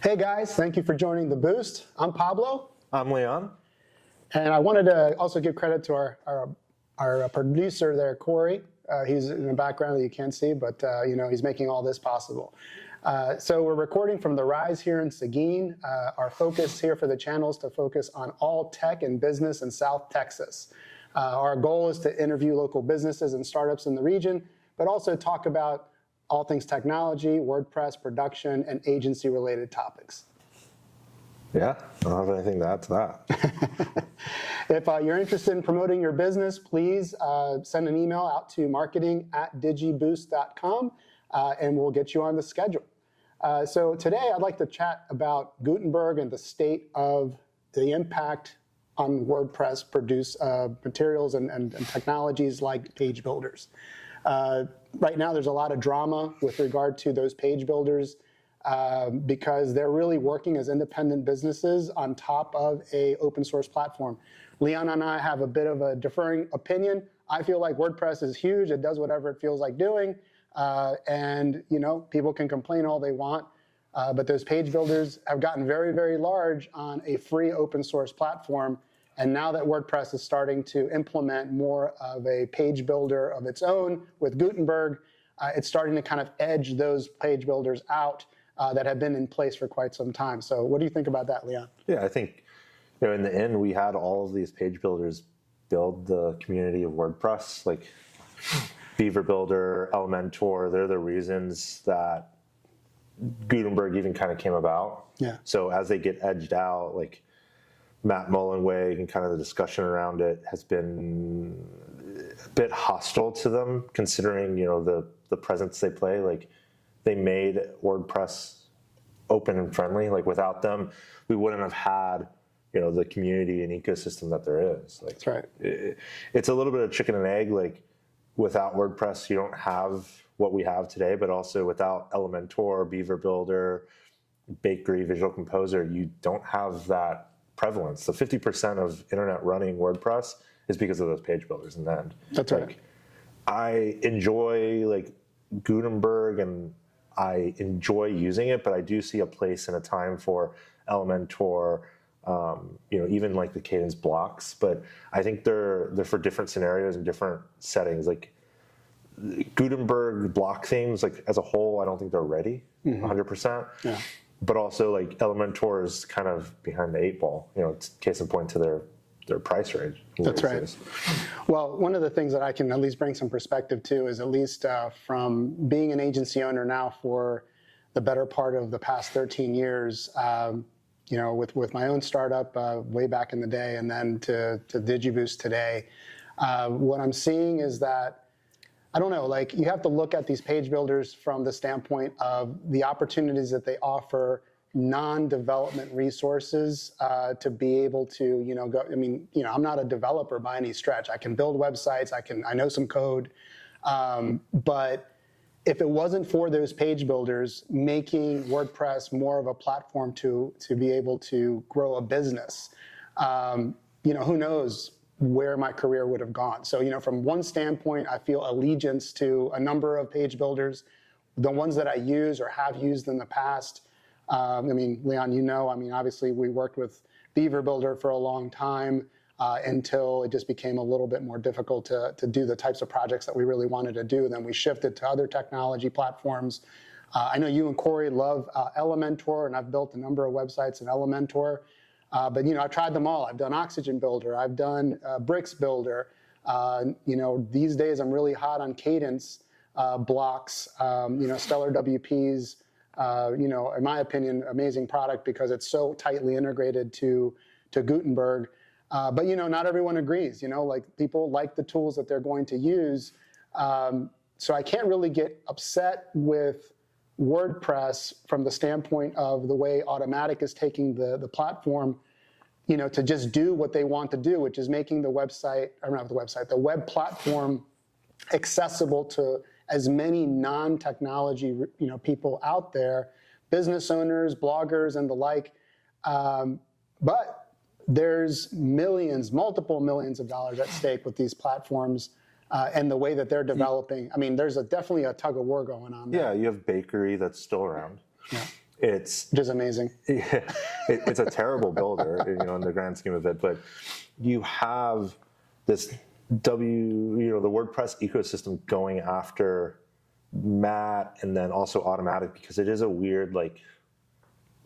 Hey guys, thank you for joining The Boost. I'm Pablo. I'm Leon. And I wanted to also give credit to our producer there, Kory. He's in the background that you can't see, but he's making all this possible. So we're recording from the Rise here in Seguin. Our focus here for the channel is to focus on all tech and business in South Texas. Our goal is to interview local businesses and startups in the region, but also talk about all things technology, WordPress, production, and agency-related topics. Yeah, I don't have anything to add to that. If you're interested in promoting your business, please send an email out to marketing@digiboost.com, and we'll get you on the schedule. So today I'd like to chat about Gutenberg and the state of the impact on WordPress produce materials and technologies like page builders. Right now there's a lot of drama with regard to those page builders because they're really working as independent businesses on top of an open source platform. Leon and I have a bit of a differing opinion. I feel like WordPress is huge. It does whatever it feels like doing. And people can complain all they want. But those page builders have gotten very, very large on a free open source platform. And now that WordPress is starting to implement more of a page builder of its own with Gutenberg, it's starting to kind of edge those page builders out that have been in place for quite some time. So what do you think about that, Leon? Yeah, I think in the end, we had all of these page builders build the community of WordPress, like Beaver Builder, Elementor. They're the reasons that Gutenberg even kind of came about. Yeah. So as they get edged out, like Matt Mullenweg and kind of the discussion around it has been a bit hostile to them, considering the presence they play. Like they made WordPress open and friendly. Like without them, we wouldn't have had the community and ecosystem that there is. Like, that's right. It's a little bit of chicken and egg. Like without WordPress, you don't have what we have today, but also without Elementor, Beaver Builder, Bakery, Visual Composer, you don't have that prevalence. So 50% of internet running WordPress is because of those page builders in the end. That's right. I enjoy Gutenberg and I enjoy using it, but I do see a place and a time for Elementor, even like the Cadence blocks. But I think they're for different scenarios and different settings. Like Gutenberg block themes, like as a whole, I don't think they're ready 100%. Yeah. But also like Elementor is kind of behind the eight ball. It's case in point to their price range. That's right. Well, one of the things that I can at least bring some perspective to is at least from being an agency owner now for the better part of the past 13 years, with my own startup way back in the day and then to DigiBoost today, what I'm seeing is that I don't know, you have to look at these page builders from the standpoint of the opportunities that they offer non-development resources to be able to, go. I mean, I'm not a developer by any stretch. I can build websites. I know some code. But if it wasn't for those page builders making WordPress more of a platform to be able to grow a business, who knows where my career would have gone. So, from one standpoint, I feel allegiance to a number of page builders, the ones that I use or have used in the past. Leon, obviously we worked with Beaver Builder for a long time until it just became a little bit more difficult to do the types of projects that we really wanted to do. Then we shifted to other technology platforms. I know you and Kory love Elementor, and I've built a number of websites in Elementor. But I've tried them all. I've done Oxygen Builder. I've done Bricks Builder. These days I'm really hot on Cadence blocks. Stellar WPs. In my opinion, amazing product because it's so tightly integrated to Gutenberg. But not everyone agrees. People like the tools that they're going to use. So I can't really get upset with WordPress from the standpoint of the way Automatic is taking the platform, to just do what they want to do, which is making the web platform accessible to as many non-technology, people out there, business owners, bloggers, and the like. But there's multiple millions of dollars at stake with these platforms. And the way that they're developing, there's definitely a tug of war going on there. Yeah, you have Bakery that's still around. Yeah. it's which is amazing. it's a terrible builder, in the grand scheme of it. But you have this the WordPress ecosystem going after Matt and then also Automatic, because it is a weird like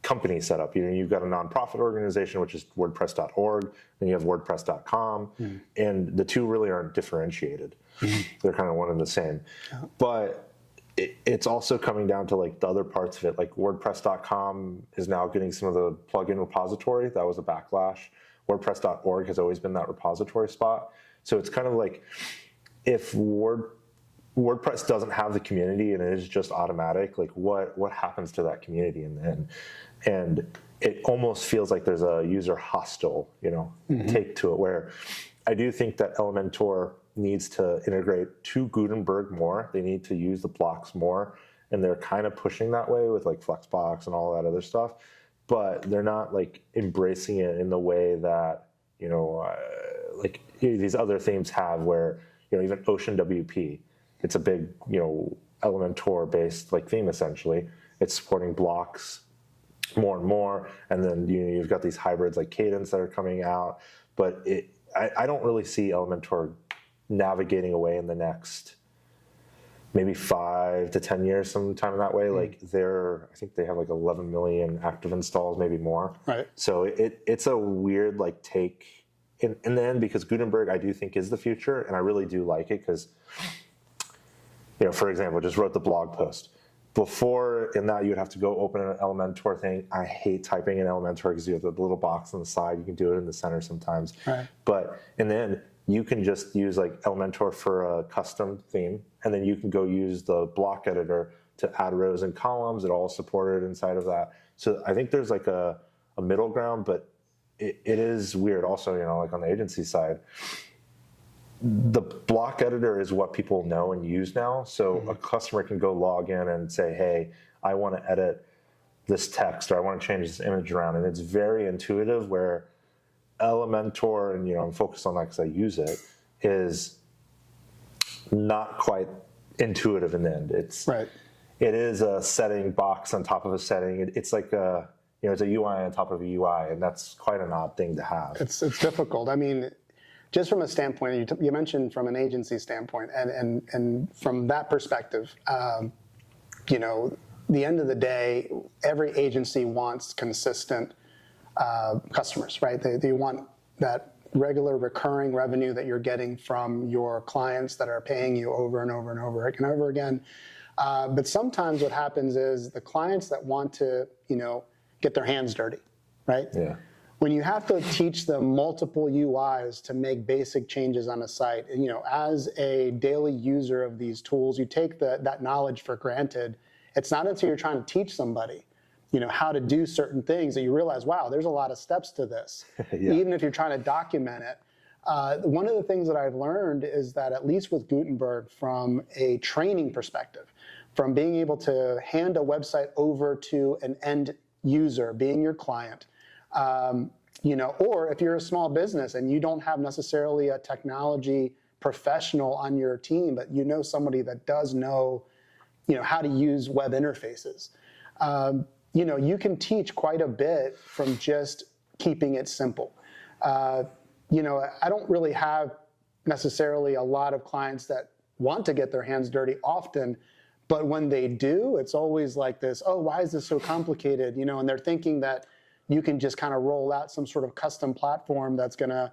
company setup. You've got a nonprofit organization, which is WordPress.org, then you have WordPress.com, and the two really aren't differentiated. They're kind of one and the same. But it's also coming down to like the other parts of it. Like WordPress.com is now getting some of the plugin repository. That was a backlash. WordPress.org has always been that repository spot. So it's kind of like if WordPress doesn't have the community and it is just Automatic, like what happens to that community in the end? And it almost feels like there's a user hostile, take to it, where I do think that Elementor needs to integrate to Gutenberg more. They need to use the blocks more, and they're kind of pushing that way with like Flexbox and all that other stuff, but they're not like embracing it in the way that like these other themes have, where even Ocean WP, it's a big Elementor based like theme. Essentially it's supporting blocks more and more, and then you've got these hybrids like Cadence that are coming out, but I don't really see Elementor navigating away in the next maybe 5 to 10 years, sometime in that way. Like I think they have like 11 million active installs, maybe more. Right. So it's a weird like take in the end, because Gutenberg I do think is the future, and I really do like it because, for example, just wrote the blog post. Before in that, you would have to go open an Elementor thing. I hate typing in Elementor because you have the little box on the side. You can do it in the center sometimes. Right. But in the end, you can just use like Elementor for a custom theme, and then you can go use the block editor to add rows and columns. It all supported inside of that. So I think there's like a middle ground, but it is weird also, like on the agency side, the block editor is what people know and use now. So a customer can go log in and say, hey, I want to edit this text, or I want to change this image around. And it's very intuitive, where Elementor, and I'm focused on that because I use it, is not quite intuitive in the end. It is a setting box on top of a setting. It's like it's a UI on top of a UI, and that's quite an odd thing to have. It's difficult. I mean, just from a standpoint, you mentioned from an agency standpoint, and from that perspective, the end of the day, every agency wants consistent customers, right? They want that regular recurring revenue that you're getting from your clients that are paying you over and over and over and over again. But sometimes what happens is the clients that want to, get their hands dirty, right? Yeah. When you have to teach them multiple UIs to make basic changes on a site, as a daily user of these tools, you take that knowledge for granted. It's not until you're trying to teach somebody, how to do certain things that you realize, wow, there's a lot of steps to this. Yeah. Even if you're trying to document it. One of the things that I've learned is that, at least with Gutenberg, from a training perspective, from being able to hand a website over to an end user, being your client, or if you're a small business and you don't have necessarily a technology professional on your team, but somebody that does know, how to use web interfaces, you can teach quite a bit from just keeping it simple. I don't really have necessarily a lot of clients that want to get their hands dirty often, but when they do, it's always like this, oh, why is this so complicated? And they're thinking that you can just kind of roll out some sort of custom platform that's going to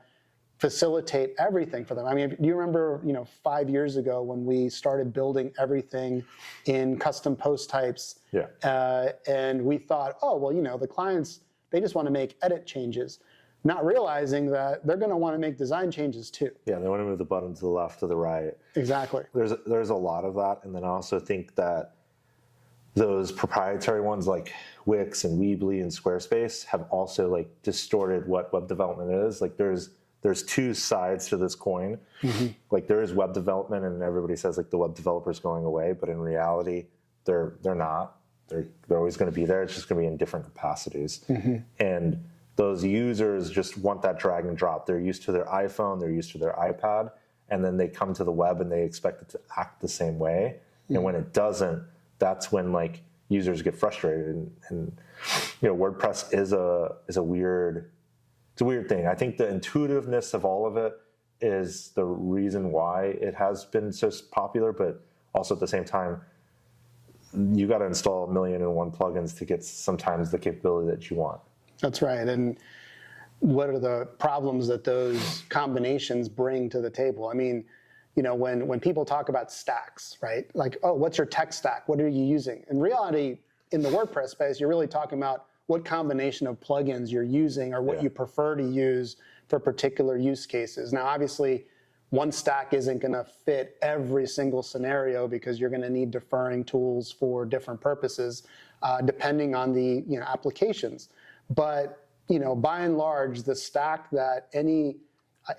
facilitate everything for them. I mean, do you remember, 5 years ago when we started building everything in custom post types? Yeah. And we thought, oh, well, the clients, they just want to make edit changes, not realizing that they're going to want to make design changes too. Yeah, they want to move the button to the left, to the right. Exactly. There's a lot of that, and then I also think that those proprietary ones like Wix and Weebly and Squarespace have also like distorted what web development is. Like there's two sides to this coin. Mm-hmm. Like there is web development, and everybody says like the web developer's going away, but in reality, they're not. They're always going to be there. It's just going to be in different capacities. Mm-hmm. And those users just want that drag and drop. They're used to their iPhone, they're used to their iPad, and then they come to the web and they expect it to act the same way. Mm-hmm. And when it doesn't, that's when like users get frustrated. And WordPress is a weird thing. I think the intuitiveness of all of it is the reason why it has been so popular, but also at the same time, you got to install 1,000,001 plugins to get sometimes the capability that you want. That's right. And what are the problems that those combinations bring to the table? I mean, when people talk about stacks, right? Like, oh, what's your tech stack? What are you using? In reality, in the WordPress space, you're really talking about what combination of plugins you're using or what you prefer to use for particular use cases. Now, obviously, one stack isn't going to fit every single scenario because you're going to need deferring tools for different purposes, depending on the applications. But by and large, the stack that any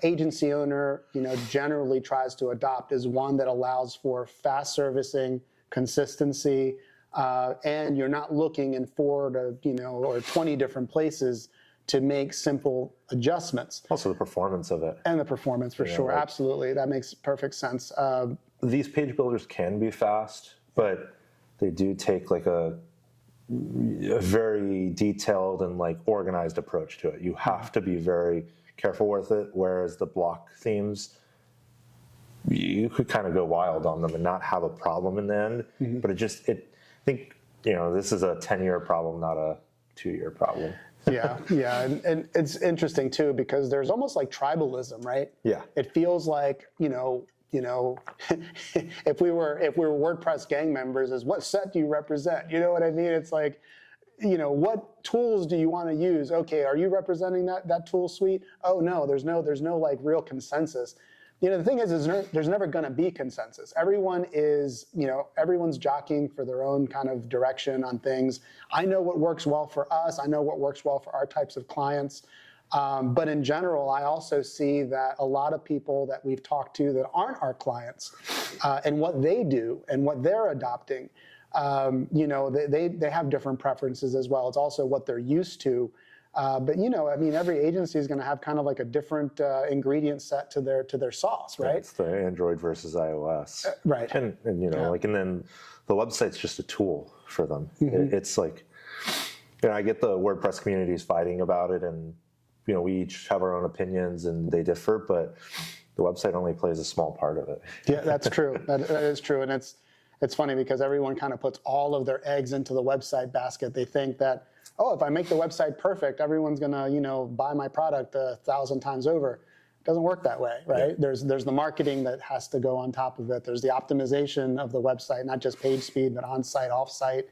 agency owner generally tries to adopt is one that allows for fast servicing, consistency, and you're not looking in 4 to or 20 different places to make simple adjustments. Also the performance of it. And the performance, for sure. Absolutely. That makes perfect sense. These page builders can be fast, but they do take like a very detailed and organized approach to it. You have to be very careful with it, whereas the block themes, you could kind of go wild on them and not have a problem in the end. But I think this is a 10-year problem, not a 2-year problem. Yeah. And it's interesting too, because there's almost like tribalism, right? Yeah. It feels like, if we were WordPress gang members, is what set do you represent? You know what I mean? It's like, what tools do you want to use? Okay, are you representing that tool suite? Oh no, there's no real consensus. The thing is there's never going to be consensus. Everyone is, everyone's jockeying for their own kind of direction on things. I know what works well for us. I know what works well for our types of clients. But in general, I also see that a lot of people that we've talked to that aren't our clients and what they do and what they're adopting, they have different preferences as well. It's also what they're used to. But every agency is going to have kind of like a different ingredient set to their sauce, right? It's the Android versus iOS, right? And and then the website's just a tool for them. It's like, I get the WordPress communities fighting about it, and we each have our own opinions and they differ, but the website only plays a small part of it. Yeah, that's true. That is true, and it's funny because everyone kind of puts all of their eggs into the website basket. They think that, oh, if I make the website perfect, everyone's gonna, buy my product 1,000 times over. It doesn't work that way, right? Yeah. There's the marketing that has to go on top of it. There's the optimization of the website, not just page speed, but on-site, off-site.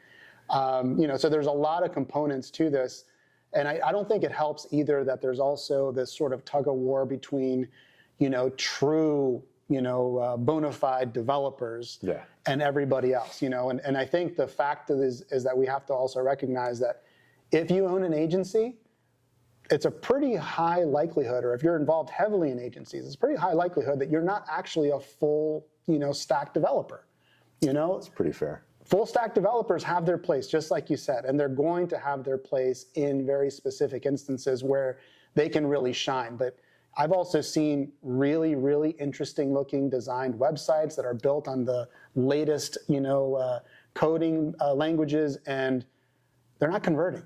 So there's a lot of components to this. And I don't think it helps either that there's also this sort of tug of war between, true, bona fide developers and everybody else, and I think the fact is that we have to also recognize that if you own an agency, it's a pretty high likelihood, or if you're involved heavily in agencies, it's a pretty high likelihood that you're not actually a full, stack developer. It's pretty fair. Full stack developers have their place, just like you said, and they're going to have their place in very specific instances where they can really shine. But I've also seen really, really interesting looking designed websites that are built on the latest, coding languages, and they're not converting.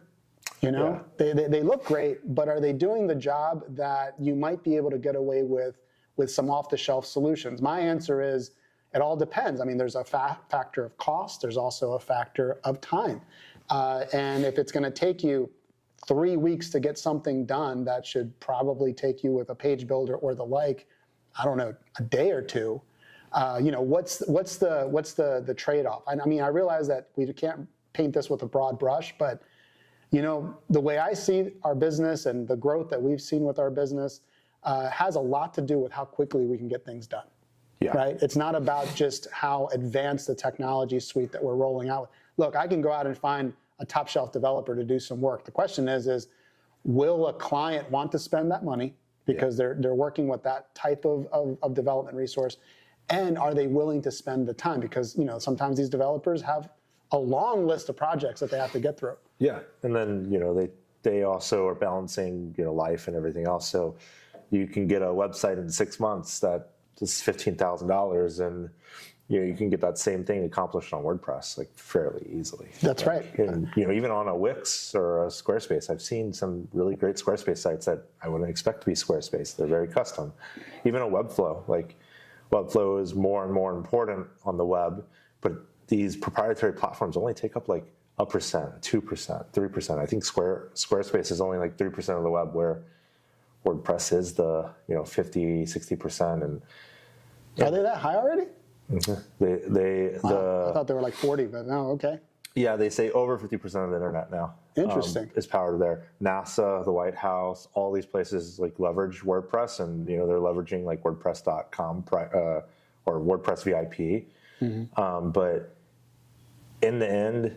They look great, but are they doing the job that you might be able to get away with some off-the-shelf solutions? My answer is it all depends. I mean, there's a factor of cost. There's also a factor of time. And if it's going to take you 3 weeks to get something done, that should probably take you with a page builder or the like, I don't know, a day or two. What's the trade-off? I mean, I realize that we can't paint this with a broad brush, but the way I see our business and the growth that we've seen with our business has a lot to do with how quickly we can get things done. Yeah. Right? It's not about just how advanced the technology suite that we're rolling out. Look, I can go out and find a top shelf developer to do some work. The question is will a client want to spend that money because they're working with that type of development resource? And are they willing to spend the time? Because sometimes these developers have a long list of projects that they have to get through. Yeah, and then they also are balancing life and everything else. So you can get a website in 6 months that is $15,000, and you can get that same thing accomplished on WordPress like fairly easily. That's right. And even on a Wix or a Squarespace, I've seen some really great Squarespace sites that I wouldn't expect to be Squarespace. They're very custom. Even a Webflow, like Webflow is more and more important on the web, but these proprietary platforms only take up like 1%, 2%, 3%. I think Squarespace is only like 3% of the web, where WordPress is the 50, 60%. And are they that high already? Mm-hmm. I thought they were like 40, but no, okay. Yeah, they say over 50% of the internet now. Interesting. Is powered there. NASA, the White House, all these places like leverage WordPress, and they're leveraging like WordPress.com or WordPress VIP. Mm-hmm. But in the end,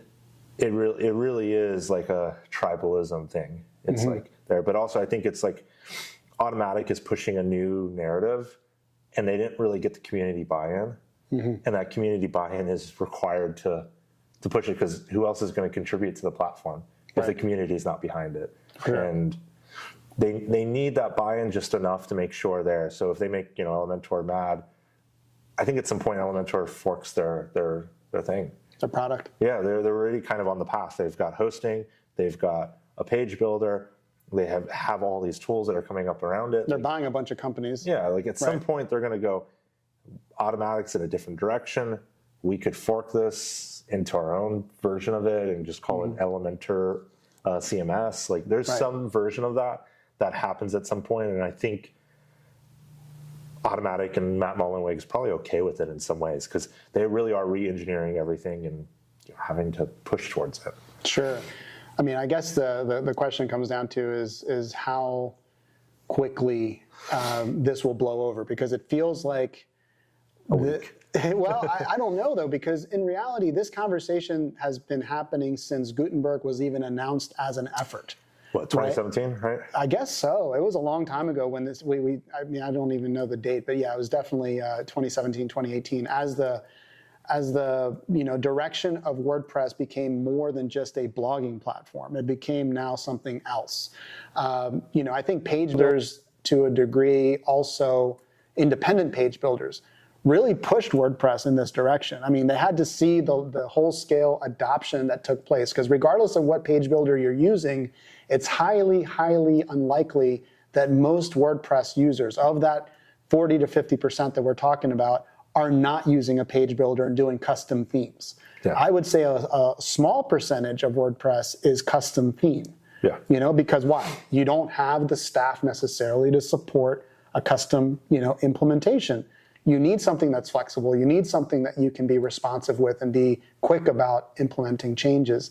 it really is like a tribalism thing. It's like there, but also I think it's like Automatic is pushing a new narrative, and they didn't really get the community buy-in. And that community buy-in is required to push it, because who else is going to contribute to the platform if the community is not behind it? Sure. And they need that buy-in just enough to make sure there. So if they make Elementor mad, I think at some point Elementor forks their thing. The product. Yeah, they're already kind of on the path. They've got hosting, they've got a page builder, they have all these tools that are coming up around it. They're buying a bunch of companies. Yeah, like at some point they're going to go, Automatic's in a different direction. We could fork this into our own version of it and just call it Elementor CMS. Like there's some version of that happens at some point, and I think Automatic and Matt Mullenweg is probably okay with it in some ways, because they really are re-engineering everything and having to push towards it. Sure. I mean, I guess the question comes down to is how quickly this will blow over, because it feels like a week. Well, I don't know, though, because in reality, this conversation has been happening since Gutenberg was even announced as an effort. What, 2017, right? I guess so. It was a long time ago when this, I mean, I don't even know the date, but yeah, it was definitely 2017, 2018, as the direction of WordPress became more than just a blogging platform. It became now something else. I think page builders, to a degree, also independent page builders, really pushed WordPress in this direction. I mean, they had to see the whole-scale adoption that took place, because regardless of what page builder you're using, it's highly, highly unlikely that most WordPress users, of that 40 to 50% that we're talking about, are not using a page builder and doing custom themes. Yeah. I would say a small percentage of WordPress is custom theme. Yeah. Because why? You don't have the staff necessarily to support a custom, implementation. You need something that's flexible. You need something that you can be responsive with and be quick about implementing changes.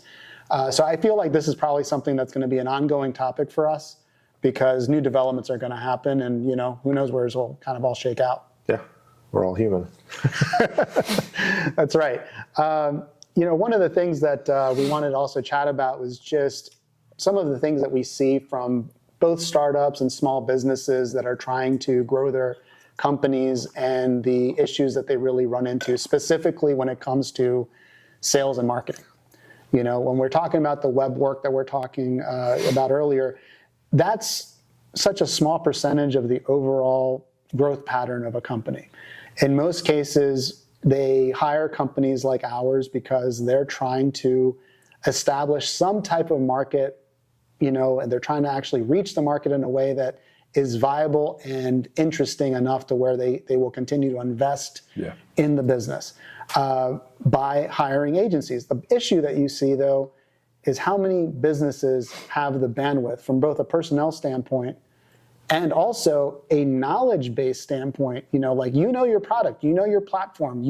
So I feel like this is probably something that's going to be an ongoing topic for us, because new developments are going to happen, and who knows where this will kind of all shake out. Yeah, we're all human. That's right. One of the things that we wanted to also chat about was just some of the things that we see from both startups and small businesses that are trying to grow their companies, and the issues that they really run into, specifically when it comes to sales and marketing. When we're talking about the web work that we're talking about earlier, that's such a small percentage of the overall growth pattern of a company. In most cases, they hire companies like ours because they're trying to establish some type of market, and they're trying to actually reach the market in a way that is viable and interesting enough to where they will continue to invest in the business by hiring agencies. The issue that you see, though, is how many businesses have the bandwidth from both a personnel standpoint and also a knowledge-based standpoint. Your product, your platform,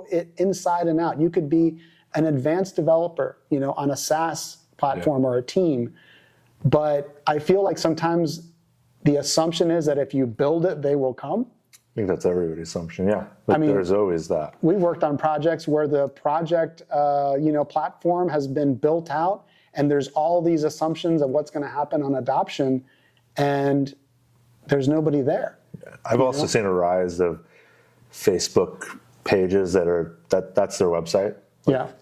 it inside and out. You could be an advanced developer, on a SaaS platform or a team. But I feel like sometimes the assumption is that if you build it, they will come. I think that's everybody's assumption, yeah. There's always that. We've worked on projects where the project, platform has been built out, and there's all these assumptions of what's going to happen on adoption, and there's nobody there. Yeah. I've also seen a rise of Facebook pages that's their website.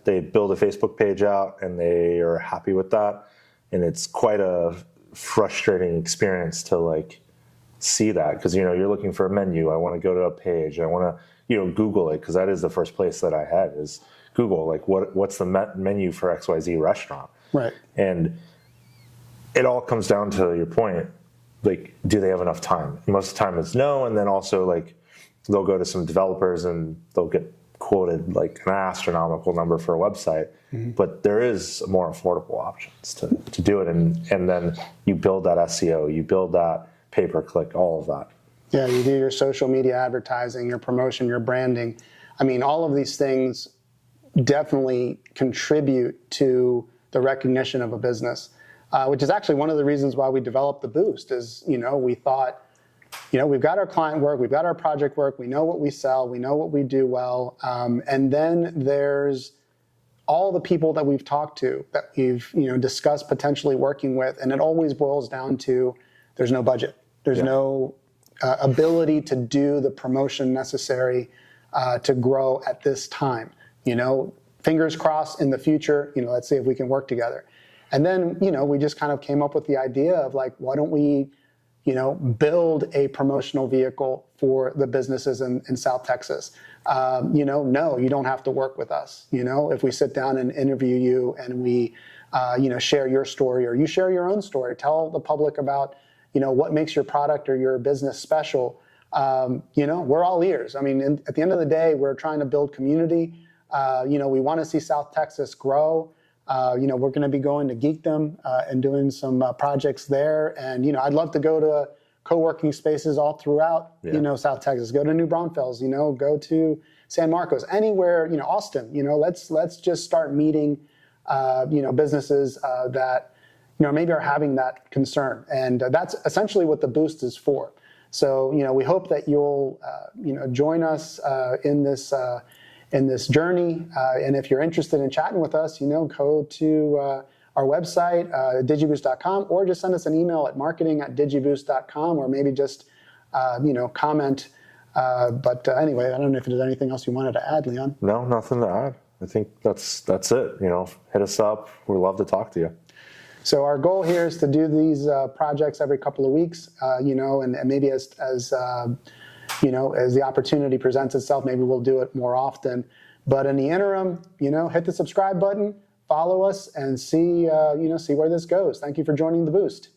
They build a Facebook page out, and they are happy with that, and it's quite a frustrating experience to see that, because you're looking for a menu. I want to go to a page. I want to Google it, because that is the first place that I had is Google, like what's the menu for XYZ restaurant? Right. And it all comes down to your point, like, do they have enough time? Most of the time it's no. And then also, like, they'll go to some developers and they'll get quoted like an astronomical number for a website, but there is more affordable options to do it. And then you build that SEO, you build that pay-per-click, all of that. Yeah, you do your social media advertising, your promotion, your branding. I mean, all of these things definitely contribute to the recognition of a business, which is actually one of the reasons why we developed the Boost is, we thought, we've got our client work, we've got our project work, we know what we sell, we know what we do well. And then there's all the people that we've talked to, that we've, discussed potentially working with. And it always boils down to there's no budget. There's no ability to do the promotion necessary to grow at this time. Fingers crossed in the future, let's see if we can work together. And then, we just kind of came up with the idea of like, why don't we, build a promotional vehicle for the businesses in South Texas? No, you don't have to work with us. If we sit down and interview you and we, share your story, or you share your own story, tell the public about, what makes your product or your business special. We're all ears. I mean, at the end of the day, we're trying to build community. We want to see South Texas grow. We're going to be going to Geekdom and doing some projects there. And, I'd love to go to co-working spaces all throughout, South Texas. Go to New Braunfels, go to San Marcos, anywhere, Austin. Let's just start meeting, businesses that, maybe are having that concern. And that's essentially what the Boost is for. So, we hope that you'll, join us in this journey. And if you're interested in chatting with us, go to our website, digiboost.com, or just send us an email at marketing@digiboost.com, or maybe just, comment. But anyway, I don't know if there's anything else you wanted to add, Leon. No, nothing to add. I think that's it. Hit us up. We'd love to talk to you. So our goal here is to do these projects every couple of weeks, and maybe as the opportunity presents itself, maybe we'll do it more often. But in the interim, hit the subscribe button, follow us, and see where this goes. Thank you for joining the Boost.